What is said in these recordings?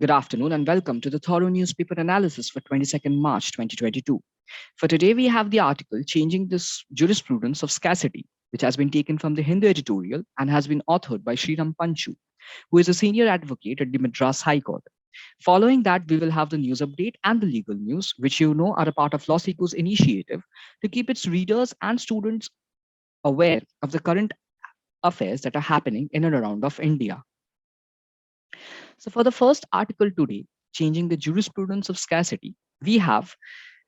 Good afternoon and welcome to the thorough newspaper analysis for 22nd March 2022. For today, we have the article Changing this Jurisprudence of Scarcity, which has been taken from the Hindu editorial and has been authored by Sriram Panchu, who is a senior advocate at the Madras High Court. Following that, we will have the news update and the legal news, which you know are a part of LawSikho's initiative to keep its readers and students aware of the current affairs that are happening in and around of India. So for the first article today, changing the jurisprudence of scarcity, we have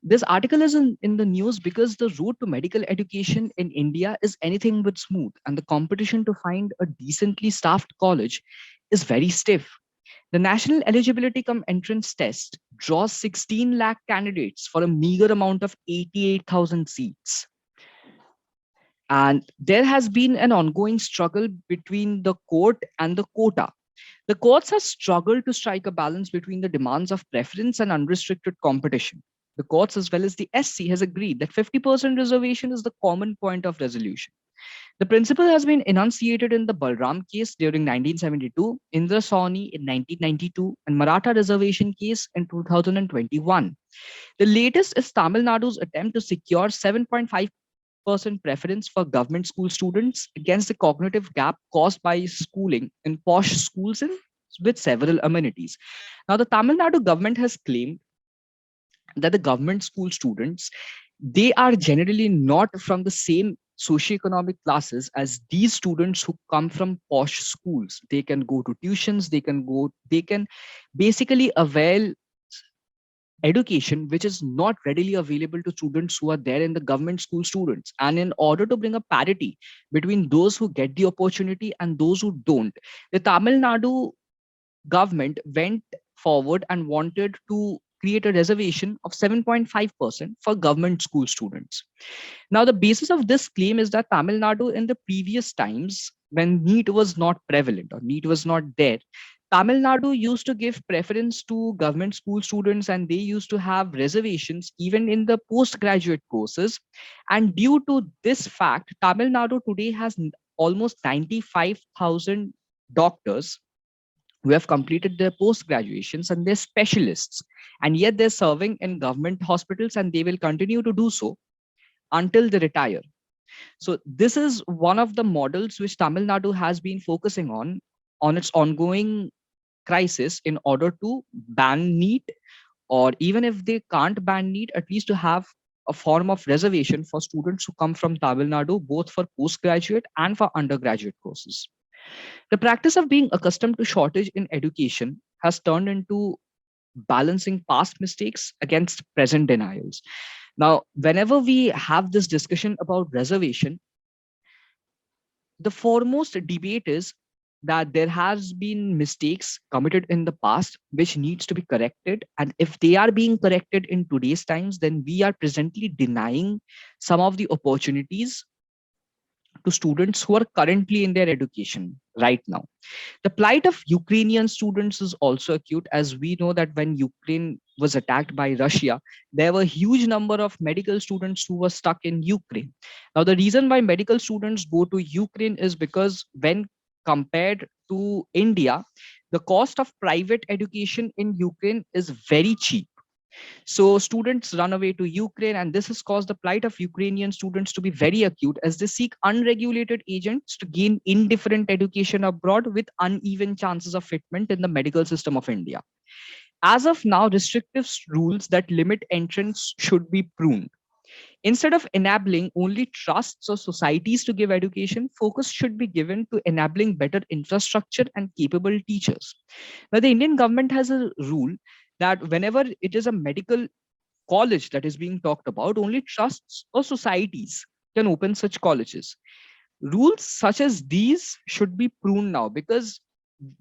this article is in the news because the road to medical education in India is anything but smooth, and the competition to find a decently staffed college is very stiff. The National Eligibility Cum Entrance Test draws 16 lakh candidates for a meager amount of 88,000 seats. And there has been an ongoing struggle between the court and the quota. The courts have struggled to strike a balance between the demands of preference and unrestricted competition. The courts, as well as the SC, has agreed that 50% reservation is the common point of resolution. The principle has been enunciated in the Balram case during 1972, Indra Sawhney in 1992, and Maratha reservation case in 2021. The latest is Tamil Nadu's attempt to secure 7.5% preference for government school students against the cognitive gap caused by schooling in posh schools with several amenities. Now, the Tamil Nadu government has claimed that the government school students, they are generally not from the same socioeconomic classes as these students who come from posh schools. They can go to tuitions, they can basically avail education which is not readily available to students who are there in the government school students. And in order to bring a parity between those who get the opportunity and those who don't, the Tamil Nadu government went forward and wanted to create a reservation of 7.5% for government school students. Now, the basis of this claim is that Tamil Nadu in the previous times, when NEET was not prevalent or NEET was not there, Tamil Nadu used to give preference to government school students and they used to have reservations even in the postgraduate courses. And due to this fact, Tamil Nadu today has almost 95,000 doctors who have completed their post graduations and they're specialists, and yet they're serving in government hospitals and they will continue to do so until they retire. So this is one of the models which Tamil Nadu has been focusing on its ongoing crisis in order to ban NEET, or even if they can't ban NEET, at least to have a form of reservation for students who come from Tamil Nadu, both for postgraduate and for undergraduate courses. The practice of being accustomed to shortage in education has turned into balancing past mistakes against present denials. Now, whenever we have this discussion about reservation, the foremost debate is that there has been mistakes committed in the past which needs to be corrected, and if they are being corrected in today's times, then we are presently denying some of the opportunities to students who are currently in their education right now. The plight of Ukrainian students is also acute, as we know that when Ukraine was attacked by Russia, there were a huge number of medical students who were stuck in Ukraine. Now, the reason why medical students go to Ukraine is because when compared to India, the cost of private education in Ukraine is very cheap. So students run away to Ukraine, and this has caused the plight of Ukrainian students to be very acute as they seek unregulated agents to gain indifferent education abroad with uneven chances of fitment in the medical system of India. As of now, restrictive rules that limit entrance should be pruned. Instead of enabling only trusts or societies to give education, focus should be given to enabling better infrastructure and capable teachers. Now, the Indian government has a rule that whenever it is a medical college that is being talked about, only trusts or societies can open such colleges. Rules such as these should be pruned now, because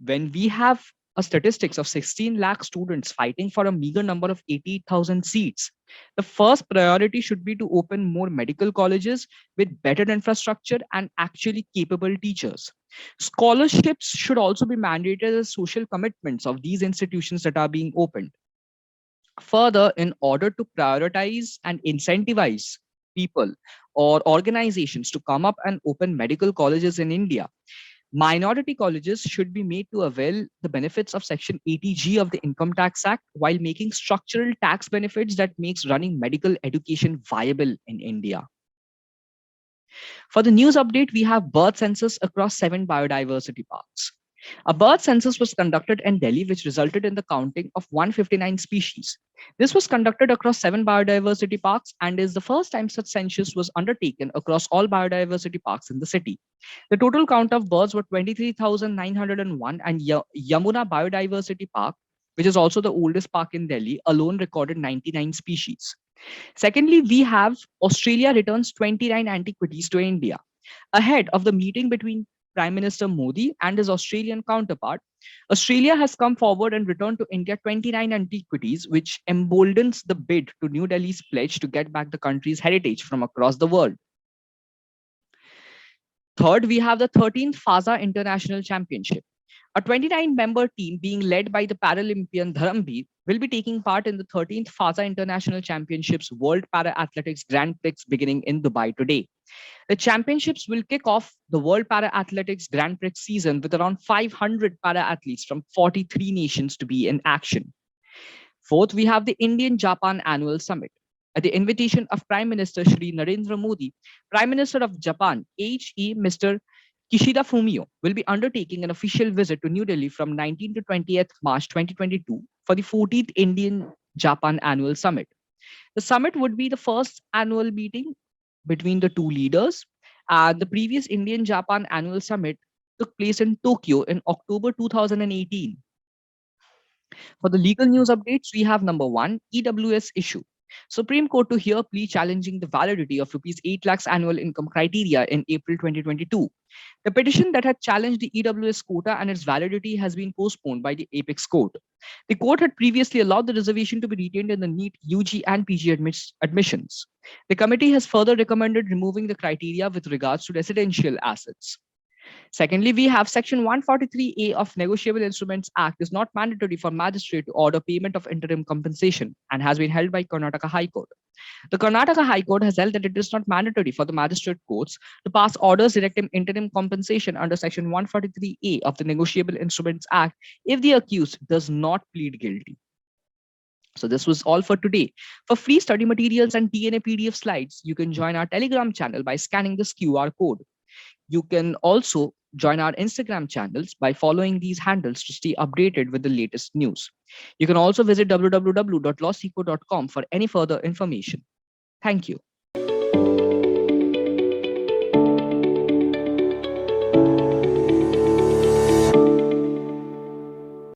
when we have a statistics of 16 lakh students fighting for a meager number of 80,000 seats, the first priority should be to open more medical colleges with better infrastructure and actually capable teachers. Scholarships should also be mandated as social commitments of these institutions that are being opened. Further, in order to prioritize and incentivize people or organizations to come up and open medical colleges in India, Minority colleges should be made to avail the benefits of Section 80G of the Income Tax Act while making structural tax benefits that makes running medical education viable in India. For the news update, we have bird census across 7 biodiversity parks. A bird census was conducted in Delhi, which resulted in the counting of 159 species. This was conducted across 7 biodiversity parks and is the first time such census was undertaken across all biodiversity parks in the city. The total count of birds were 23,901, and Yamuna Biodiversity Park, which is also the oldest park in Delhi, alone recorded 99 species. Secondly, we have Australia returns 29 antiquities to India. Ahead of the meeting between Prime Minister Modi and his Australian counterpart, Australia has come forward and returned to India 29 antiquities, which emboldens the bid to New Delhi's pledge to get back the country's heritage from across the world. Third, we have the 13th Fazza International Championship. A 29-member team being led by the Paralympian Dharamveer will be taking part in the 13th Fazza International Championships World Para Athletics Grand Prix beginning in Dubai today. The championships will kick off the World Para Athletics Grand Prix season with around 500 para athletes from 43 nations to be in action. Fourth, we have the Indian-Japan Annual Summit. At the invitation of Prime Minister Shri Narendra Modi, Prime Minister of Japan, HE Mr. Kishida Fumio, will be undertaking an official visit to New Delhi from 19 to 20th March 2022 for the 14th Indian-Japan Annual Summit. The summit would be the first annual meeting between the two leaders, and the previous Indian-Japan Annual Summit took place in Tokyo in October 2018. For the legal news updates, we have number 1, EWS issue. Supreme Court to hear plea challenging the validity of rupees 8 lakhs annual income criteria in April 2022. The petition that had challenged the EWS quota and its validity has been postponed by the Apex Court. The court had previously allowed the reservation to be retained in the NEET UG and PG admissions. The committee has further recommended removing the criteria with regards to residential assets. Secondly, we have Section 143A of Negotiable Instruments Act is not mandatory for magistrate to order payment of interim compensation and has been held by Karnataka High Court. The Karnataka High Court has held that it is not mandatory for the magistrate courts to pass orders directing interim compensation under Section 143A of the Negotiable Instruments Act if the accused does not plead guilty. So this was all for today. For free study materials and TNA PDF slides, you can join our Telegram channel by scanning this QR code. You can also join our Instagram channels by following these handles to stay updated with the latest news. You can also visit www.lawsikho.com for any further information. Thank you.